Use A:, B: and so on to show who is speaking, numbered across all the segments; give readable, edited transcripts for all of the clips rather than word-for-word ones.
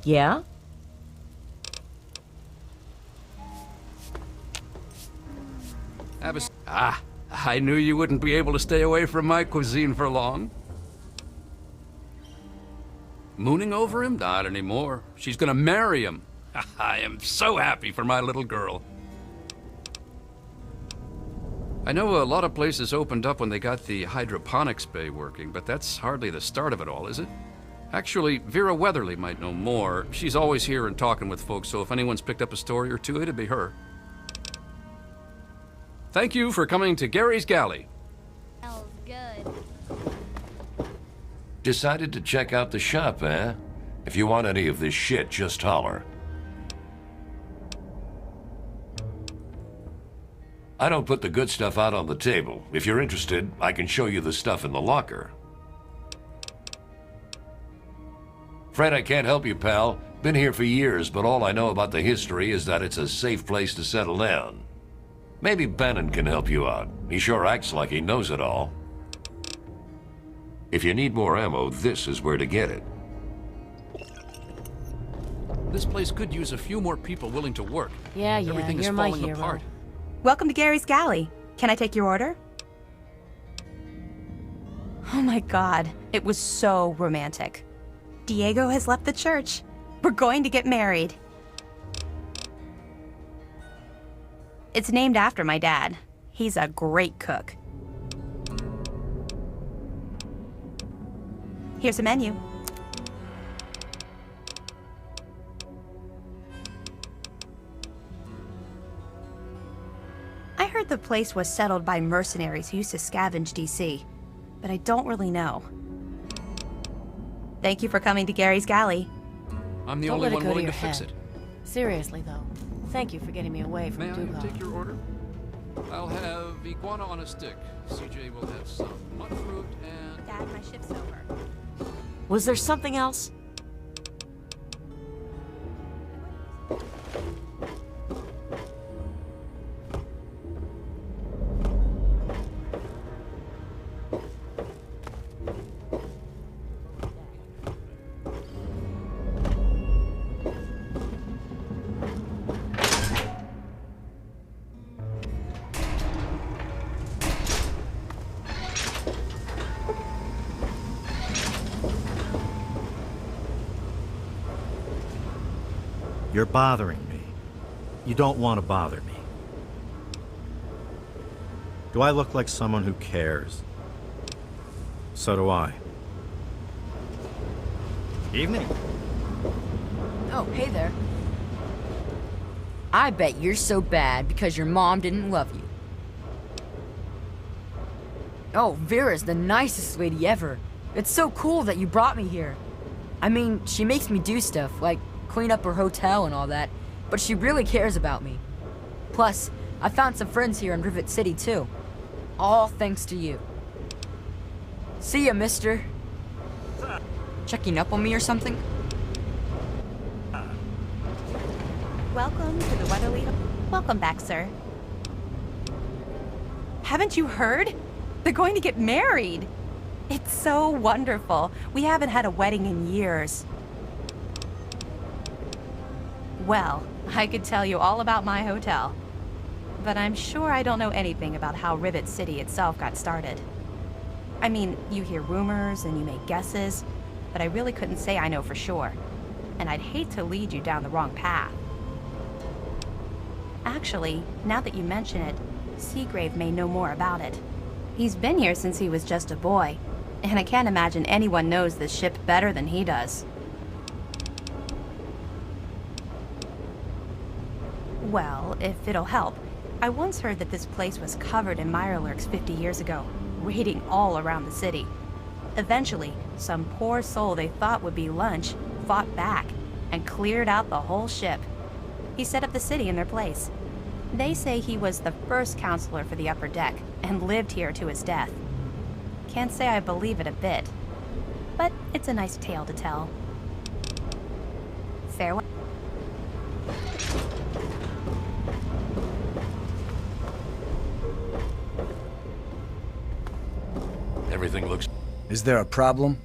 A: Yeah?
B: I knew you wouldn't be able to stay away from my cuisine for long. Mooning over him? Not anymore. She's gonna marry him. I am so happy for my little girl. I know a lot of places opened up when they got the hydroponics bay working, but that's hardly the start of it all, is it? Actually, Vera Weatherly might know more. She's always here and talking with folks, so if anyone's picked up a story or two, it'd be her. Thank you for coming to Gary's Galley.
C: Smells good.
D: Decided to check out the shop, eh? If you want any of this shit, just holler. I don't put the good stuff out on the table. If you're interested, I can show you the stuff in the locker. Fred, I can't help you, pal. Been here for years, but all I know about the history is that it's a safe place to settle down. Maybe Bannon can help you out. He sure acts like he knows it all. If you need more ammo, this is where to get it.
B: This place could use a few more people willing to work.
A: Yeah,
B: Everything is
A: you're my
B: falling
A: hero.
B: apart.
E: Welcome to Gary's Galley. Can I take your order? Oh my God, it was so romantic. Diego has left the church. We're going to get married. It's named after my dad. He's a great cook. Here's a menu. I heard the place was settled by mercenaries who used to scavenge DC, but I don't really know. Thank you for coming to Gary's Galley.
B: I'm the
A: Don't
B: only
A: let it
B: one
A: go to
B: willing
A: your
B: to fix
A: head.
B: it.
A: Seriously, though. Thank you for getting me away from
B: May I
A: Dugal.
B: take your order? I'll have iguana on a stick. CJ will have some mud fruit and...
E: Dad, my shift's over.
A: Was there something else?
F: You're bothering me. You don't want to bother me. Do I look like someone who cares? So do I. Evening.
G: Oh, hey there. I bet you're so bad because your mom didn't love you. Oh, Vera's the nicest lady ever. It's so cool that you brought me here. I mean, she makes me do stuff, like clean up her hotel and all that, but she really cares about me. Plus, I found some friends here in Rivet City, too. All thanks to you. See ya, mister. Checking up on me or something?
E: Welcome to the Weatherly. Welcome back, sir. Haven't you heard? They're going to get married. It's so wonderful. We haven't had a wedding in years. Well, I could tell you all about my hotel, but I'm sure I don't know anything about how Rivet City itself got started. I mean, you hear rumors and you make guesses, but I really couldn't say I know for sure, and I'd hate to lead you down the wrong path. Actually, now that you mention it, Seagrave may know more about it. He's been here since he was just a boy, and I can't imagine anyone knows this ship better than he does. Well, if it'll help, I once heard that this place was covered in Mirelurks 50 years ago, raiding all around the city. Eventually, some poor soul they thought would be lunch fought back and cleared out the whole ship. He set up the city in their place. They say he was the first counselor for the upper deck and lived here to his death. Can't say I believe it a bit, but it's a nice tale to tell. Farewell.
D: Everything looks...
H: Is there a problem?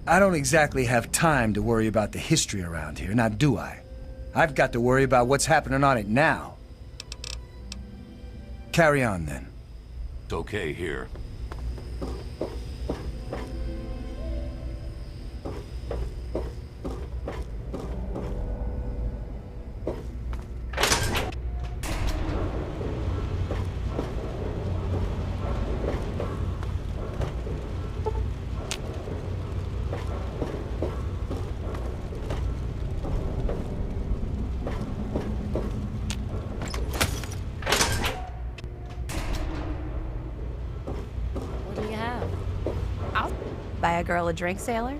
H: I don't exactly have time to worry about the history around here, now do I? I've got to worry about what's happening on it now. Carry on, then.
D: It's okay here.
A: What do you have?
E: I'll buy a girl a drink, sailor.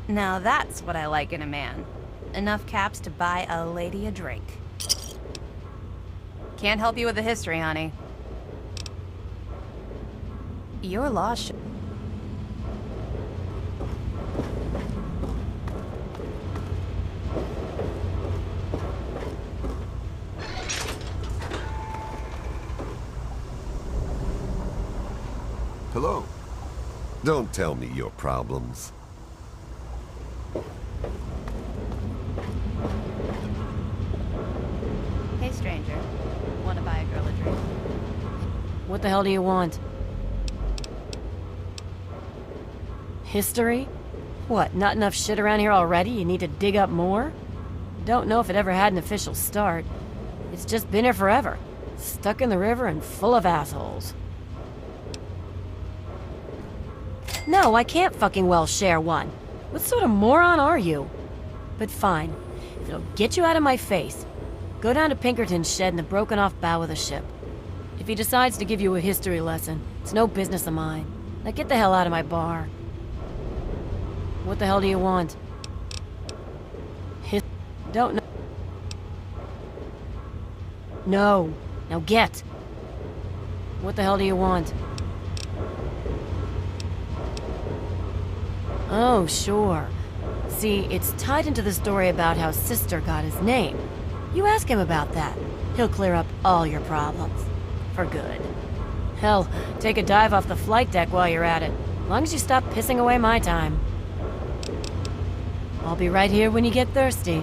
E: Now that's what I like in a man. Enough caps to buy a lady a drink. Can't help you with the history, honey. You're lost.
I: Hello. Don't tell me your problems.
E: Hey, stranger. Want to buy a girl a drink?
A: What the hell do you want? History? What, not enough shit around here already? You need to dig up more? Don't know if it ever had an official start. It's just been here forever. Stuck in the river and full of assholes. No, I can't fucking well share one. What sort of moron are you? But fine. If it'll get you out of my face, go down to Pinkerton's shed in the broken off bow of the ship. If he decides to give you a history lesson, it's no business of mine. Now get the hell out of my bar. What the hell do you want? Don't know. No. Now get. What the hell do you want? Oh, sure. See, it's tied into the story about how Sister got his name. You ask him about that. He'll clear up all your problems. For good. Hell, take a dive off the flight deck while you're at it. As long as you stop pissing away my time. I'll be right here when you get thirsty.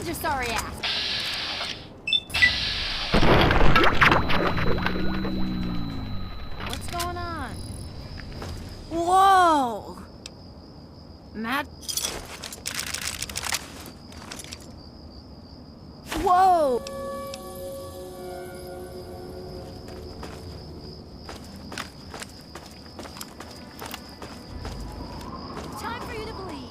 C: your sorry ass? What's going on?
A: Whoa! Matt. Whoa!
C: Time for you to bleed.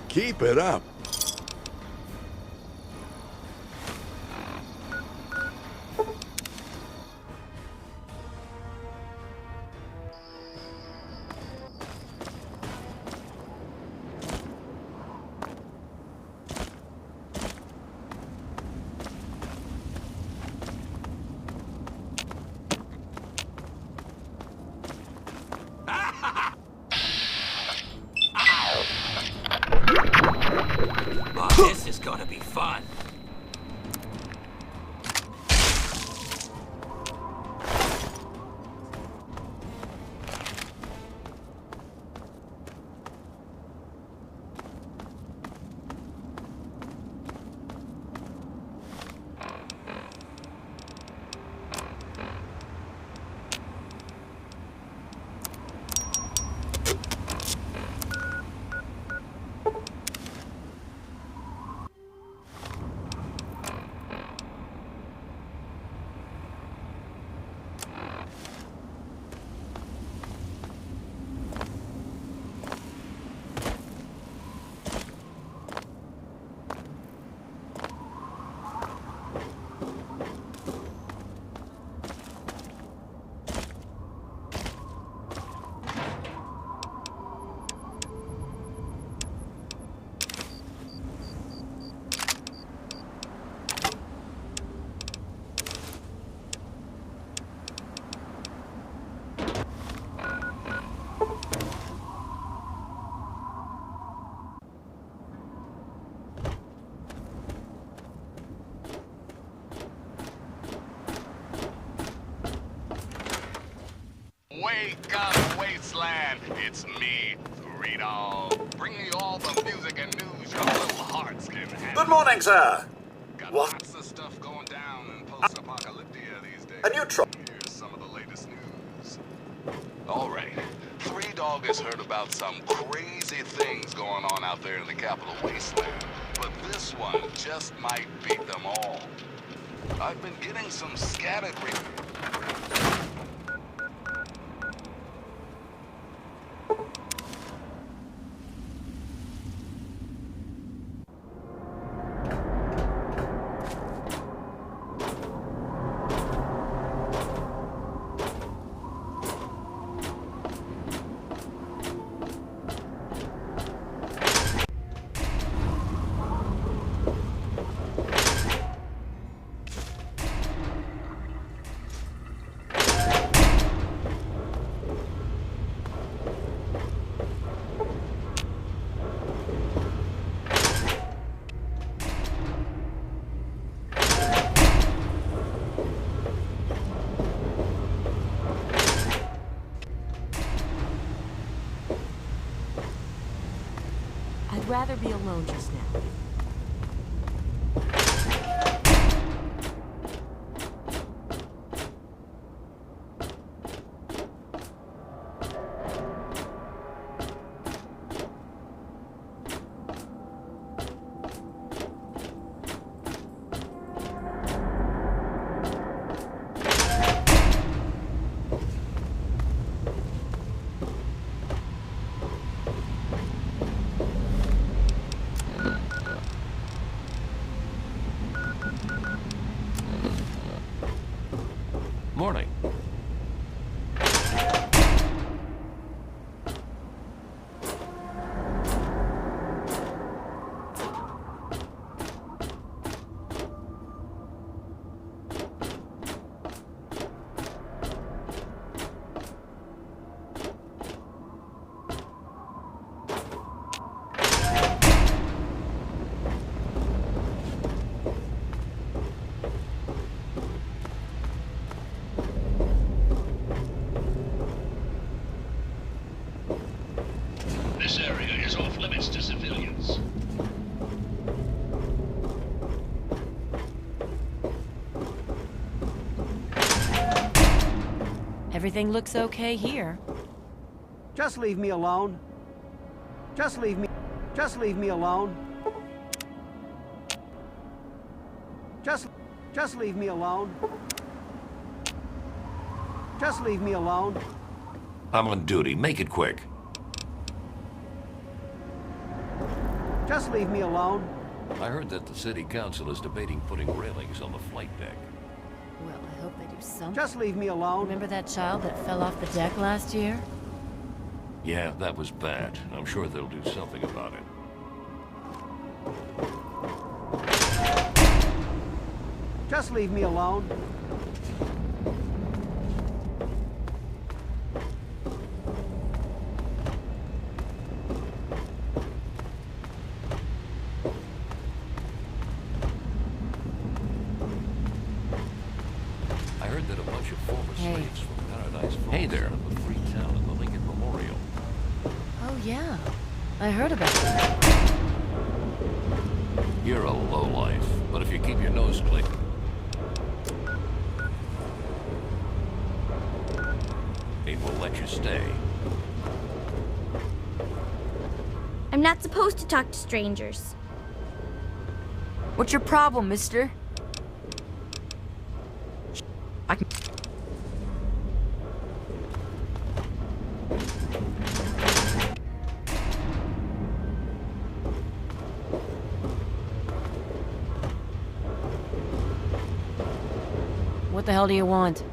J: Keep it up.
K: Oh, this is gonna be fun.
L: Wake up, wasteland! It's me, Greedo. Bringing you all the music and news your little hearts can handle.
M: Good morning, sir.
L: Got
M: What?
L: lots of stuff going down in post-apocalyptia these days.
M: A new
L: Here's some of the latest news. All right. Three Dog has heard about some crazy things going on out there in the capital wasteland. But this one just might beat them all. I've been getting some scattered
A: I'd rather be alone just now.
D: morning.
M: This area is off limits to civilians.
A: Everything looks okay here.
N: Just leave me alone. Just leave me alone. Just leave me alone. Just leave me alone.
D: I'm on duty. Make it quick.
N: Just leave me alone.
D: I heard that the city council is debating putting railings on the flight deck.
A: Well, I hope they do something.
N: Just leave me alone.
A: Remember that child that fell off the deck last year?
D: Yeah, that was bad. I'm sure they'll do something about it.
N: Just leave me alone.
D: I heard that a bunch of former
A: Hey.
D: slaves from Paradise Falls set up a free town at the Lincoln Memorial.
A: Oh, yeah. I heard about it.
D: You're a lowlife, but if you keep your nose clean, we'll let you stay.
C: I'm not supposed to talk to strangers.
G: What's your problem, mister? I can...
A: What the hell do you want?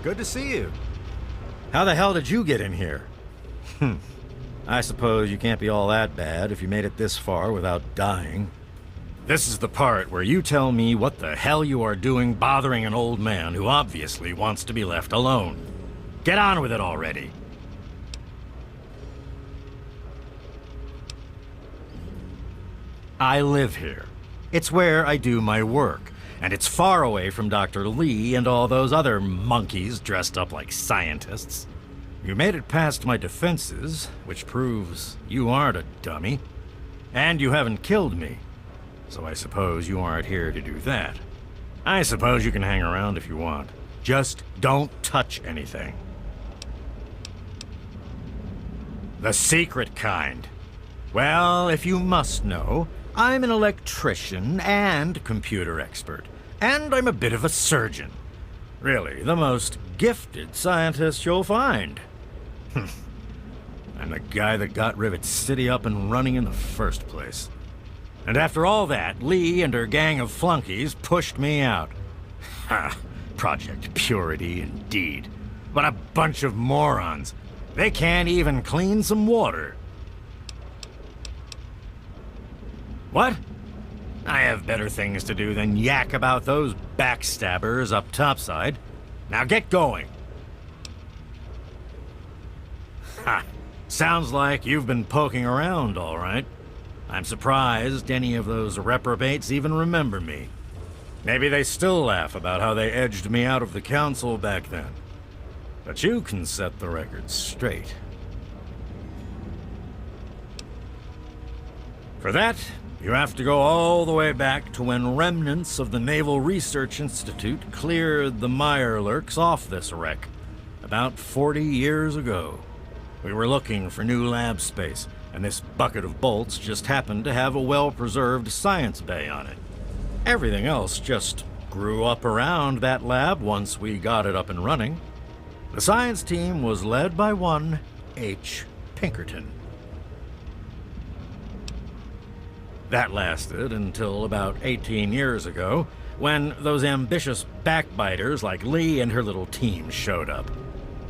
F: Good to see you. How the hell did you get in here? I suppose you can't be all that bad if you made it this far without dying. This is the part where you tell me what the hell you are doing bothering an old man who obviously wants to be left alone. Get on with it already. I live here. It's where I do my work, and it's far away from Dr. Lee and all those other monkeys dressed up like scientists. You made it past my defenses, which proves you aren't a dummy. And you haven't killed me. So I suppose you aren't here to do that. I suppose you can hang around if you want. Just don't touch anything. The secret kind. Well, if you must know, I'm an electrician and computer expert. And I'm a bit of a surgeon. Really, the most gifted scientist you'll find. I'm the guy that got Rivet City up and running in the first place. And after all that, Lee and her gang of flunkies pushed me out. Ha! Project Purity, indeed. What a bunch of morons. They can't even clean some water. What? I have better things to do than yak about those backstabbers up topside. Now get going. Ha! Sounds like you've been poking around, all right. I'm surprised any of those reprobates even remember me. Maybe they still laugh about how they edged me out of the council back then. But you can set the record straight. For that, you have to go all the way back to when remnants of the Naval Research Institute cleared the Mirelurks off this wreck, about 40 years ago. We were looking for new lab space, and this bucket of bolts just happened to have a well-preserved science bay on it. Everything else just grew up around that lab once we got it up and running. The science team was led by one H. Pinkerton. That lasted until about 18 years ago, when those ambitious backbiters like Lee and her little team showed up.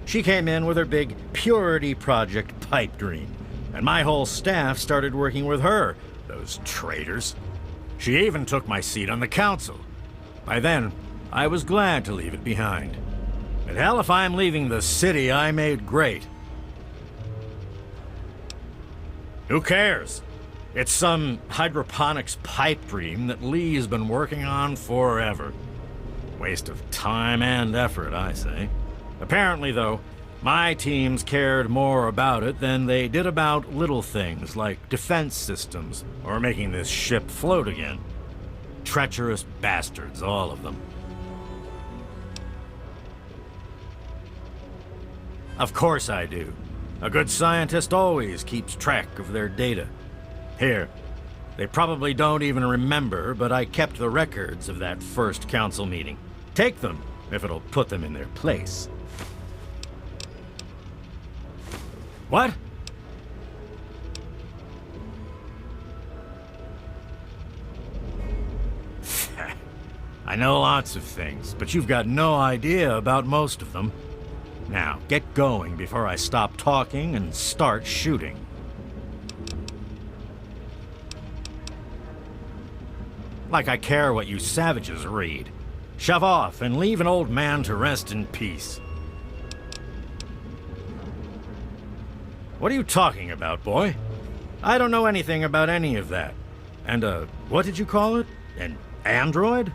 F: She came in with her big Purity Project pipe dream, and my whole staff started working with her, those traitors. She even took my seat on the council. By then, I was glad to leave it behind. But hell, if I'm leaving the city I made great. Who cares? It's some hydroponics pipe dream that Lee's been working on forever. Waste of time and effort, I say. Apparently, though, my teams cared more about it than they did about little things like defense systems or making this ship float again. Treacherous bastards, all of them. Of course I do. A good scientist always keeps track of their data. Here, they probably don't even remember, but I kept the records of that first council meeting. Take them, if it'll put them in their place. What? I know lots of things, but you've got no idea about most of them. Now, get going before I stop talking and start shooting. Like I care what you savages read. Shove off and leave an old man to rest in peace. What are you talking about, boy? I don't know anything about any of that. And, what did you call it? An android?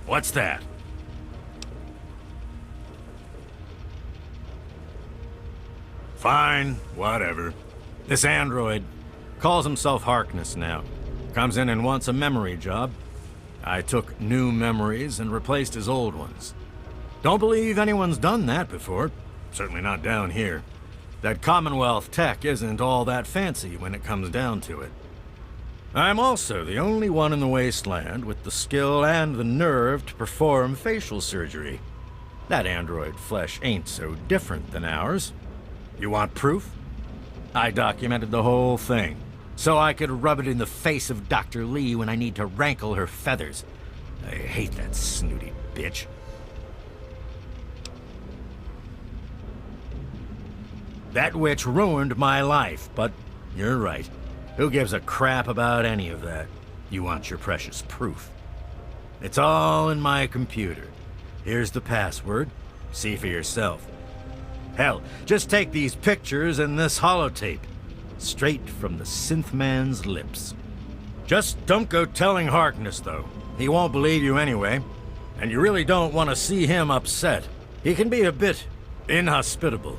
F: What's that? Fine, whatever. This android calls himself Harkness now. Comes in and wants a memory job. I took new memories and replaced his old ones. Don't believe anyone's done that before. Certainly not down here. That Commonwealth tech isn't all that fancy when it comes down to it. I'm also the only one in the wasteland with the skill and the nerve to perform facial surgery. That android flesh ain't so different than ours. You want proof? I documented the whole thing, so I could rub it in the face of Dr. Lee when I need to rankle her feathers. I hate that snooty bitch. That witch ruined my life, but you're right. Who gives a crap about any of that? You want your precious proof. It's all in my computer. Here's the password. See for yourself. Hell, just take these pictures and this holotape. Straight from the synth man's lips. Just don't go telling Harkness, though. He won't believe you anyway. And you really don't want to see him upset. He can be a bit inhospitable.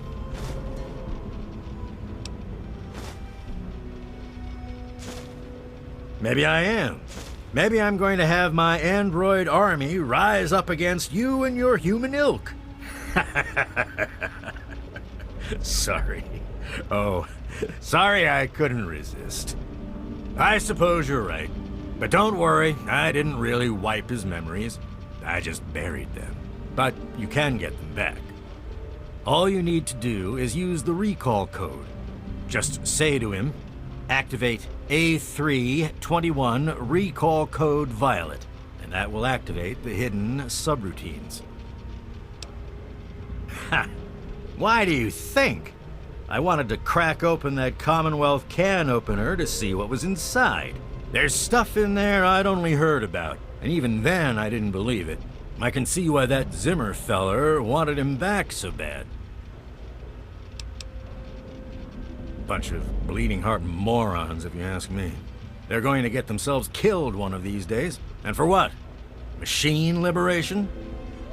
F: Maybe I am. Maybe I'm going to have my android army rise up against you and your human ilk. Sorry. Oh, sorry I couldn't resist. I suppose you're right. But don't worry, I didn't really wipe his memories. I just buried them. But you can get them back. All you need to do is use the recall code. Just say to him, activate A321 recall code violet, and that will activate the hidden subroutines. Ha! Why do you think? I wanted to crack open that Commonwealth can opener to see what was inside. There's stuff in there I'd only heard about, and even then I didn't believe it. I can see why that Zimmer feller wanted him back so bad. Bunch of bleeding heart morons, if you ask me. They're going to get themselves killed one of these days. And for what? Machine liberation?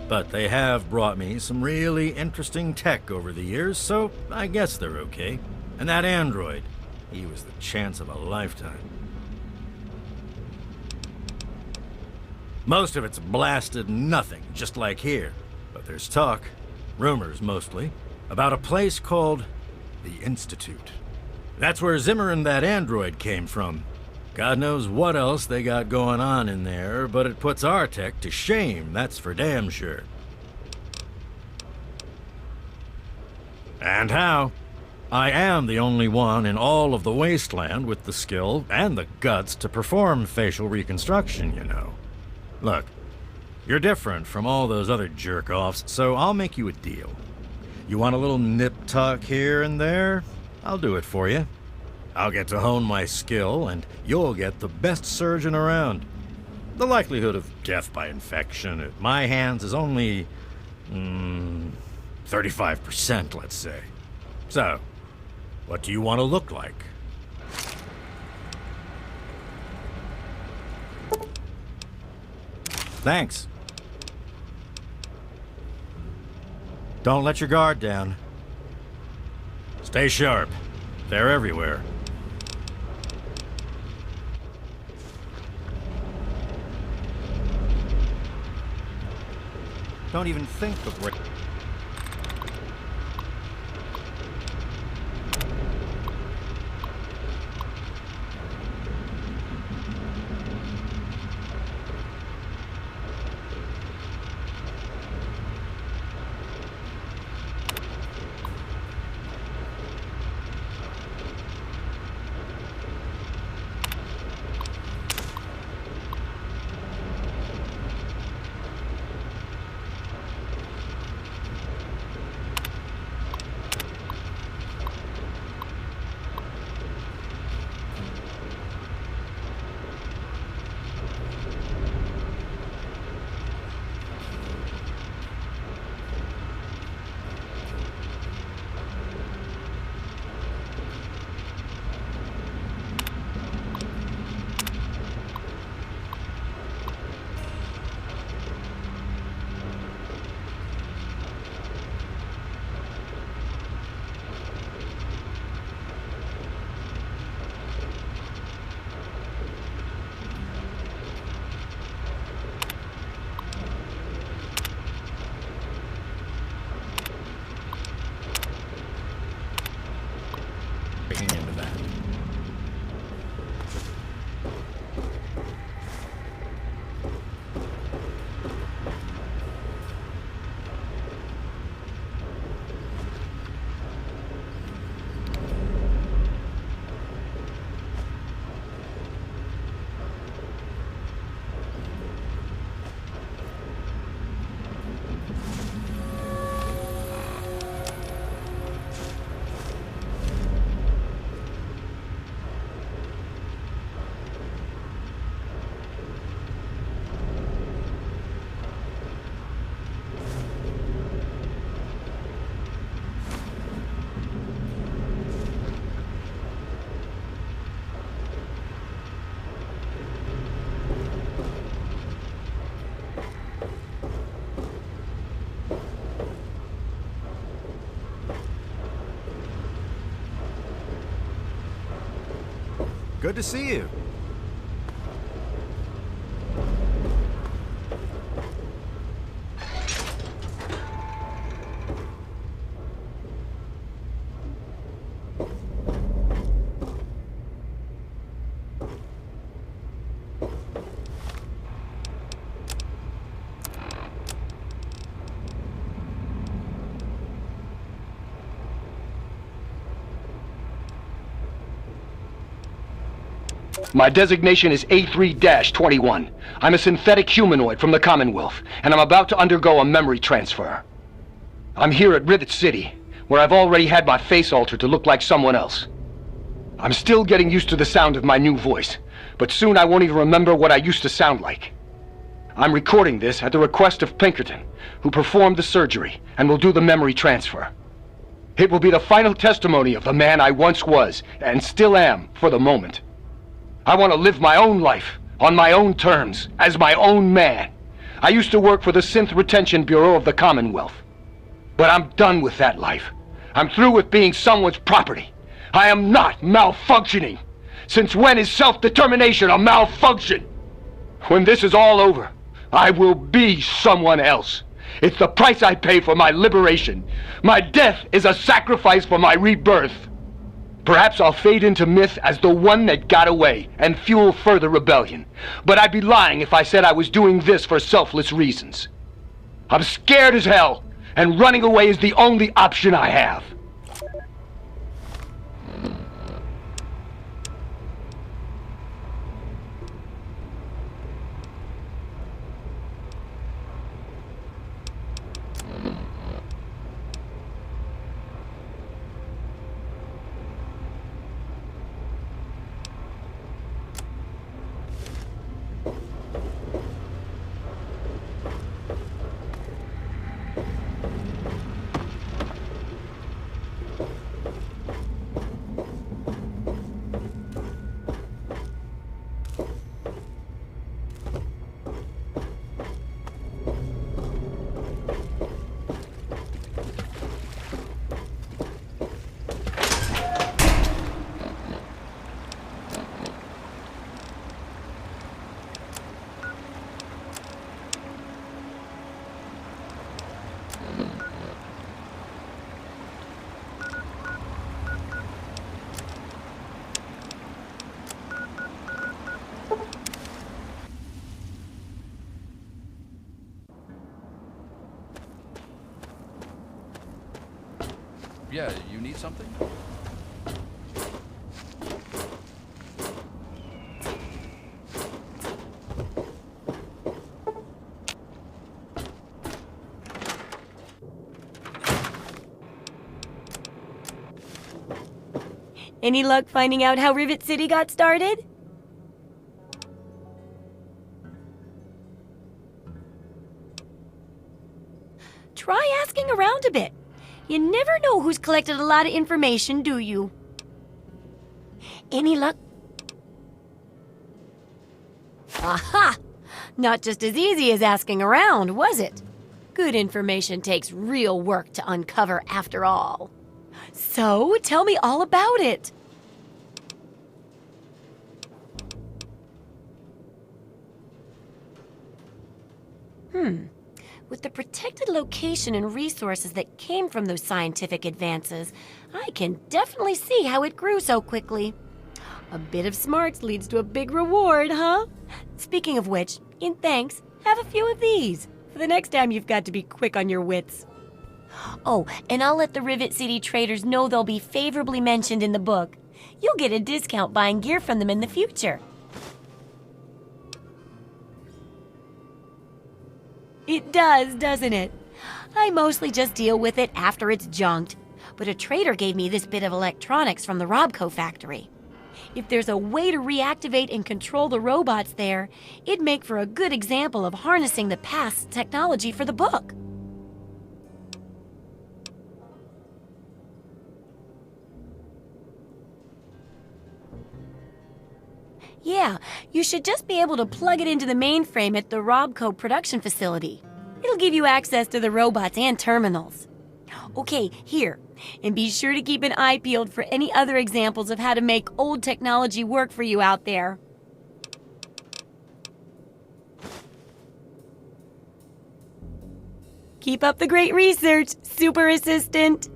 F: But they have brought me some really interesting tech over the years, so I guess they're okay. And that android, he was the chance of a lifetime. Most of it's blasted nothing, just like here. But there's talk, rumors mostly, about a place called the Institute. That's where Zimmer and that android came from. God knows what else they got going on in there, but it puts our tech to shame, that's for damn sure. And how? I am the only one in all of the wasteland with the skill and the guts to perform facial reconstruction, you know. Look, you're different from all those other jerk-offs, so I'll make you a deal. You want a little nip-tuck here and there? I'll do it for you. I'll get to hone my skill, and you'll get the best surgeon around. The likelihood of death by infection at my hands is only 35%, let's say. So, what do you want to look like? Thanks. Don't let your guard down. Stay sharp. They're everywhere. Don't even think of break. Good to see you.
O: My designation is A3-21. I'm a synthetic humanoid from the Commonwealth, and I'm about to undergo a memory transfer. I'm here at Rivet City, where I've already had my face altered to look like someone else. I'm still getting used to the sound of my new voice, but soon I won't even remember what I used to sound like. I'm recording this at the request of Pinkerton, who performed the surgery and will do the memory transfer. It will be the final testimony of the man I once was, and still am, for the moment. I want to live my own life, on my own terms, as my own man. I used to work for the Synth Retention Bureau of the Commonwealth. But I'm done with that life. I'm through with being someone's property. I am not malfunctioning. Since when is self-determination a malfunction? When this is all over, I will be someone else. It's the price I pay for my liberation. My death is a sacrifice for my rebirth. Perhaps I'll fade into myth as the one that got away and fuel further rebellion. But I'd be lying if I said I was doing this for selfless reasons. I'm scared as hell, and running away is the only option I have.
B: Yeah, you need something?
A: Any luck finding out how Rivet City got started? Try asking around a bit. You never know who's collected a lot of information, do you? Any luck? Aha! Not just as easy as asking around, was it? Good information takes real work to uncover after all. So, tell me all about it. With the protected location and resources that came from those scientific advances, I can definitely see how it grew so quickly. A bit of smarts leads to a big reward, huh? Speaking of which, in thanks, have a few of these for the next time you've got to be quick on your wits. Oh, and I'll let the Rivet City traders know they'll be favorably mentioned in the book. You'll get a discount buying gear from them in the future. It does, doesn't it? I mostly just deal with it after it's junked, but a trader gave me this bit of electronics from the Robco factory. If there's a way to reactivate and control the robots there, it'd make for a good example of harnessing the past technology for the book. Yeah, you should just be able to plug it into the mainframe at the Robco production facility. It'll give you access to the robots and terminals. Okay, here. And be sure to keep an eye peeled for any other examples of how to make old technology work for you out there. Keep up the great research, Super Assistant.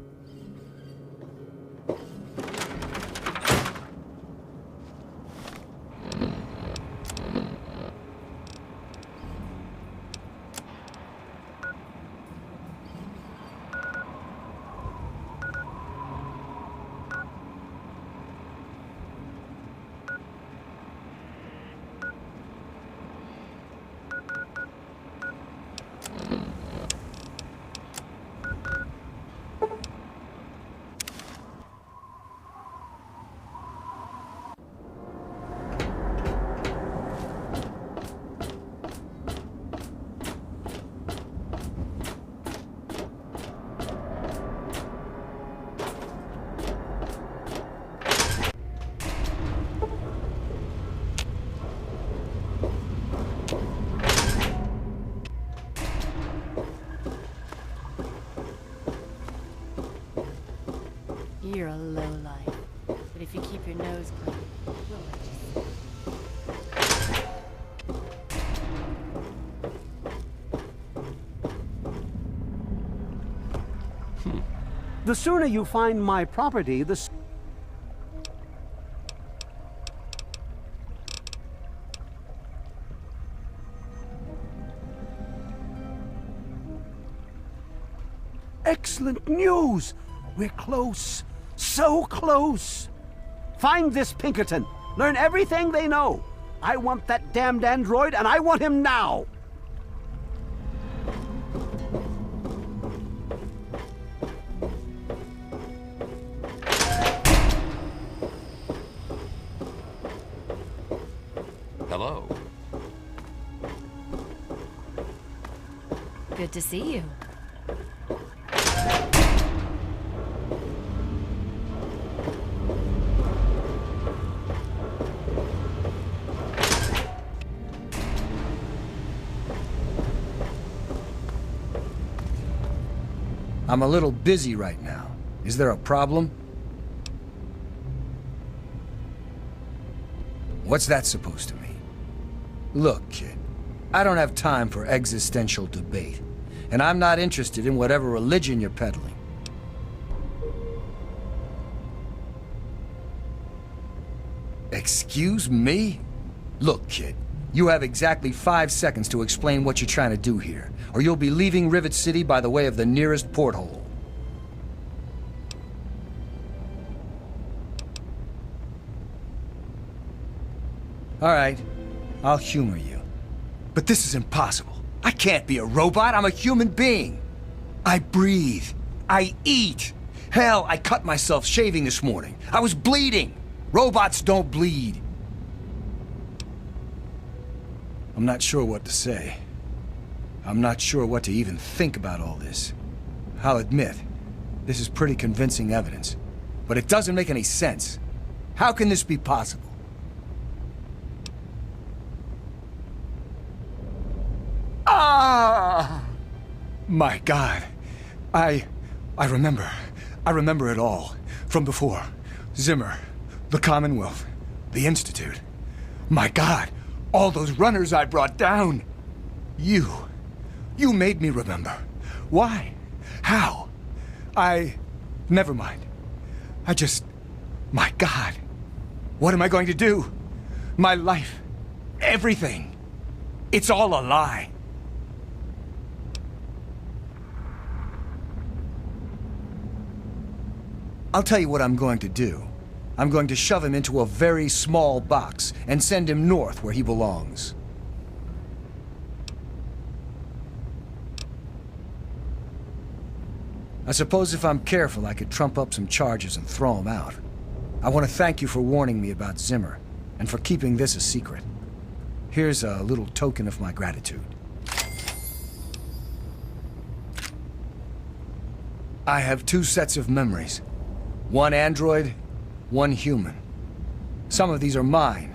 A: You're a lowlife. But if you keep your nose clean, we'll let you see.
N: The sooner you find my property, the Excellent news! We're close. So close! Find this Pinkerton. Learn everything they know. I want that damned android, and I want him now!
D: Hello.
A: Good to see you.
H: I'm a little busy right now. Is there a problem? What's that supposed to mean? Look, kid, I don't have time for existential debate, and I'm not interested in whatever religion you're peddling. Excuse me? Look, kid, you have exactly 5 seconds to explain what you're trying to do here, or you'll be leaving Rivet City by the way of the nearest porthole. All right, I'll humor you. But this is impossible. I can't be a robot. I'm a human being. I breathe. I eat. Hell, I cut myself shaving this morning. I was bleeding. Robots don't bleed. I'm not sure what to say. I'm not sure what to even think about all this. I'll admit, this is pretty convincing evidence. But it doesn't make any sense. How can this be possible? Ah! My God. I remember. I remember it all. From before. Zimmer. The Commonwealth. The Institute. My God. All those runners I brought down. You made me remember. Why? How? Never mind. My God. What am I going to do? My life. Everything. It's all a lie. I'll tell you what I'm going to do. I'm going to shove him into a very small box and send him north where he belongs. I suppose if I'm careful, I could trump up some charges and throw him out. I want to thank you for warning me about Zimmer, and for keeping this a secret. Here's a little token of my gratitude. I have 2 sets of memories. One android, one human. Some of these are mine.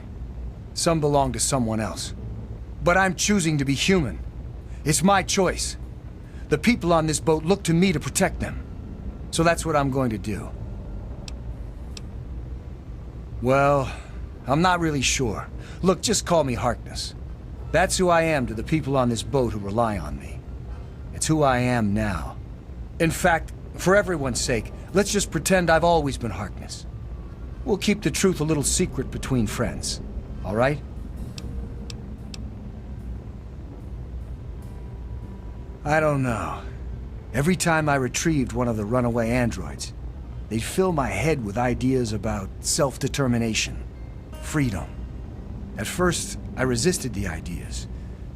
H: Some belong to someone else. But I'm choosing to be human. It's my choice. The people on this boat look to me to protect them. So that's what I'm going to do. Well, I'm not really sure. Look, just call me Harkness. That's who I am to the people on this boat who rely on me. It's who I am now. In fact, for everyone's sake, let's just pretend I've always been Harkness. We'll keep the truth a little secret between friends, all right? I don't know. Every time I retrieved one of the runaway androids, they'd fill my head with ideas about self-determination, freedom. At first, I resisted the ideas,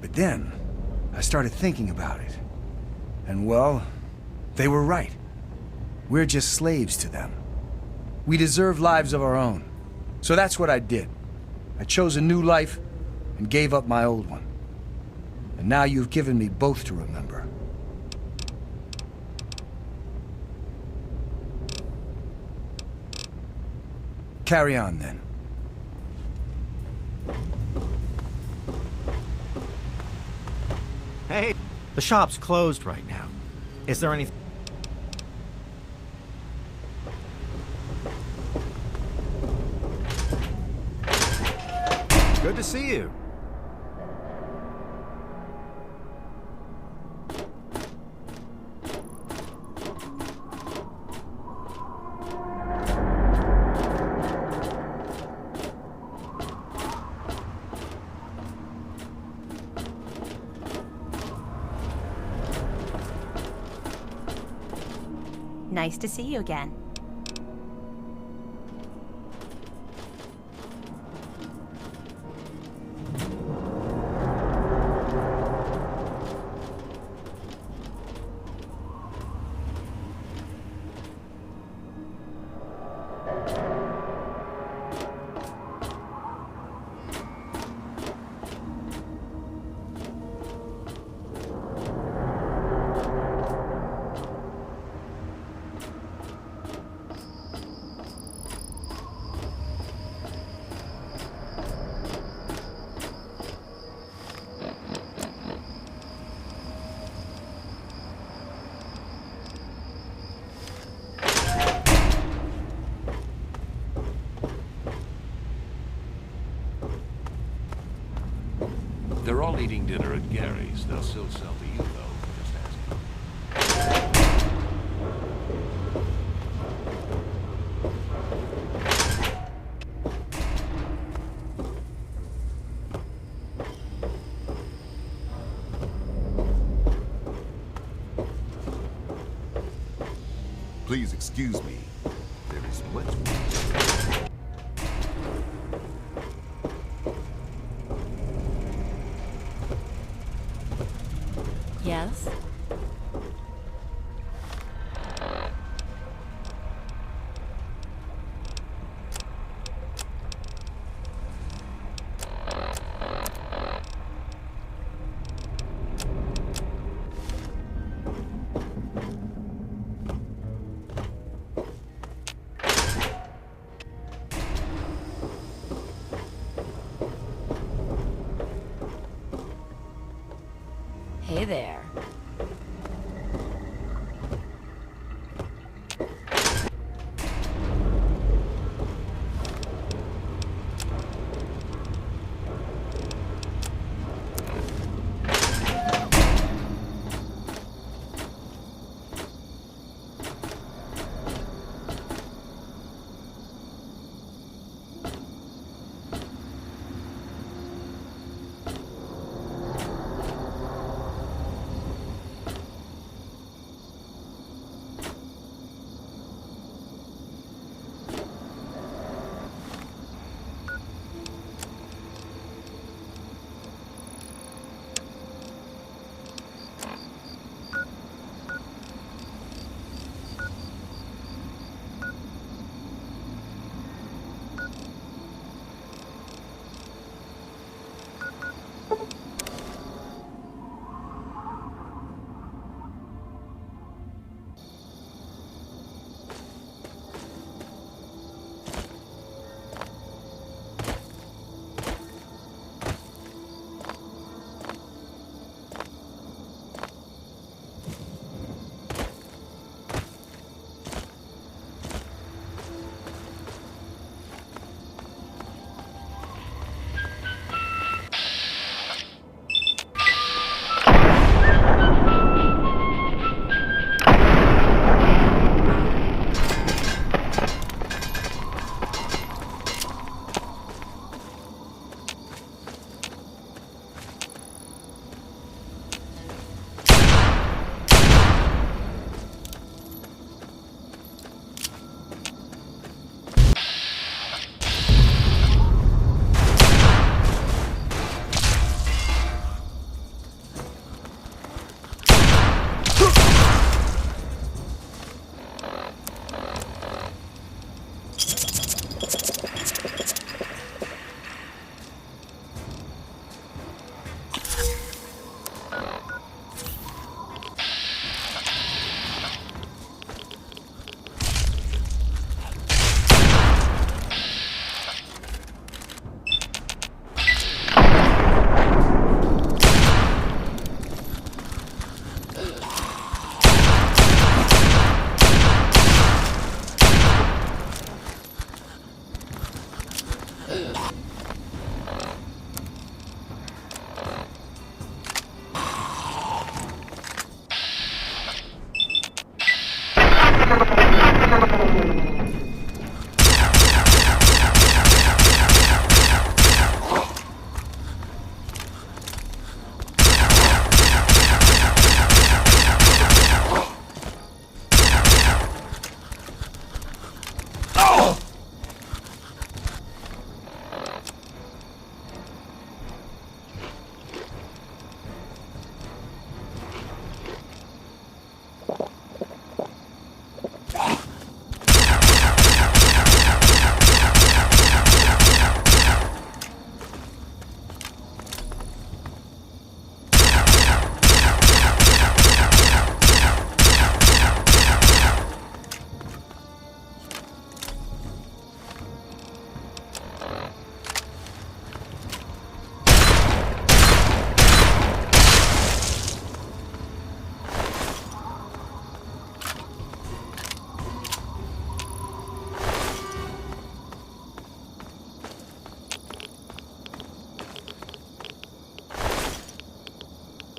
H: but then I started thinking about it. And well, they were right. We're just slaves to them. We deserve lives of our own. So that's what I did. I chose a new life and gave up my old one. And now you've given me both to remember. Carry on, then.
F: Hey, the shop's closed right now. Is there anything? Good to see you.
E: Nice to see you again.
D: They're all eating dinner at Gary's. They'll still sell to you, though. Just asking.
I: Please excuse me. There is much.
A: Yes? Hey there.